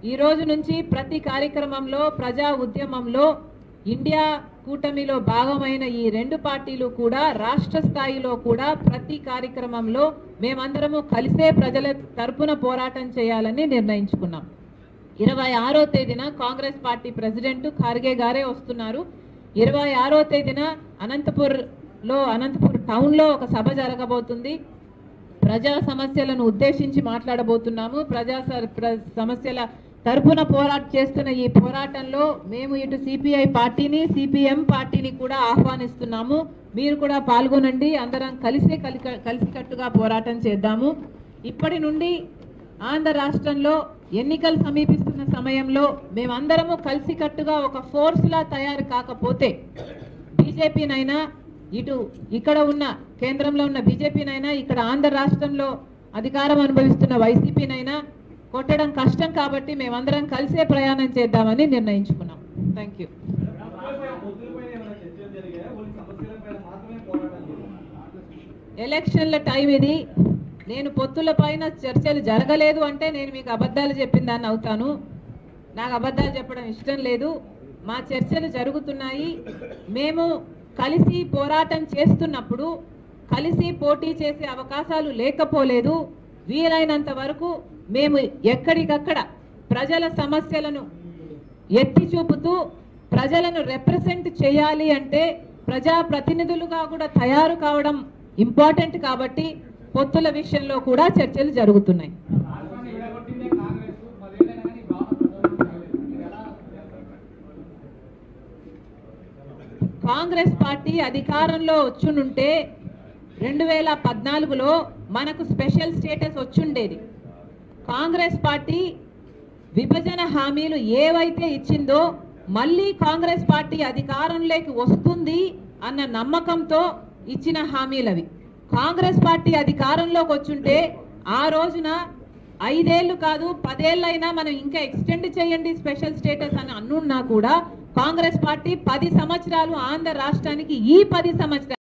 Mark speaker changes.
Speaker 1: ఈ రోజు నుంచి ప్రతి కార్యక్రమంలో ప్రజా ఉద్యమంలో ఇండియా కూటమిలో భాగమైన ఈ రెండు పార్టీలు కూడా రాష్ట్ర స్థాయిలో కూడా ప్రతి కార్యక్రమంలో మేమందరము కలిసే ప్రజల తరపున పోరాటం చేయాలని నిర్ణయించుకున్నాం. 26వ తేదీన కాంగ్రెస్ పార్టీ ప్రెసిడెంట్ ఖార్గే గారే వస్తున్నారు. 26వ తేదీన అనంతపూర్ టౌన్ లో ఒక సభ జరగబోతుంది. ప్రజా సమస్యలను ఉద్దేశించి మాట్లాడబోతున్నాము. ప్రజా సమస్యల తరపున చేస్తున్న ఈ పోరాటంలో మేము ఇటు సిపిఐ పార్టీని సిపిఎం పార్టీని కూడా ఆహ్వానిస్తున్నాము. మీరు కూడా పాల్గొనండి. అందరం కలిసికట్టుగా పోరాటం చేద్దాము. ఇప్పటి నుండి ఆంధ్ర రాష్ట్రంలో ఎన్నికలు సమీపిస్తున్న సమయంలో మేమందరము కలిసికట్టుగా ఒక ఫోర్స్ లా తయారు కాకపోతే బీజేపీనైనా ఇక్కడ ఉన్న కేంద్రంలో ఉన్న బీజేపీనైనా ఇక్కడ ఆంధ్ర రాష్ట్రంలో అధికారం అనుభవిస్తున్న వైసీపీనైనా కొట్టడం కష్టం. కాబట్టి మేమందరం కలిసే ప్రయాణం చేద్దామని నిర్ణయించుకున్నాం. Thank you. ఎలక్షన్ల టైం ఇది. నేను పొత్తుల పైన చర్చలు జరగలేదు అంటే నేను మీకు అబద్ధాలు చెప్పిన దాన్ని అవుతాను. నాకు అబద్ధాలు చెప్పడం ఇష్టం లేదు. మా చర్చలు జరుగుతున్నాయి. మేము కలిసి పోరాటం చేస్తున్నప్పుడు కలిసి పోటీ చేసే అవకాశాలు లేకపోలేదు. వీలైనంత వరకు మేము ఎక్కడికక్కడ ప్రజల సమస్యలను ఎత్తి చూపుతూ ప్రజలను రిప్రజెంట్ చేయాలి అంటే ప్రజా ప్రతినిధులుగా కూడా తయారు కావడం ఇంపార్టెంట్. కాబట్టి పొత్తుల విషయంలో కూడా చర్చలు జరుగుతున్నాయి. కాంగ్రెస్ పార్టీ అధికారంలో వచ్చునుంటే 2014లో మనకు స్పెషల్ స్టేటస్ వచ్చుండేది. కాంగ్రెస్ పార్టీ విభజన హామీలు ఏవైతే ఇచ్చిందో మళ్ళీ కాంగ్రెస్ పార్టీ అధికారంలోకి వస్తుంది అన్న నమ్మకంతో ఇచ్చిన హామీలవి. కాంగ్రెస్ పార్టీ అధికారంలోకి వచ్చుంటే ఆ రోజున 5 ఏళ్ళు కాదు 10 ఏళ్ళైనా మనం ఇంకా ఎక్స్టెండ్ చేయండి స్పెషల్ స్టేటస్ అని అనున్నా కూడా కాంగ్రెస్ పార్టీ 10 సంవత్సరాలు ఆంధ్ర రాష్ట్రానికి ఈ 10 సంవత్సరాలు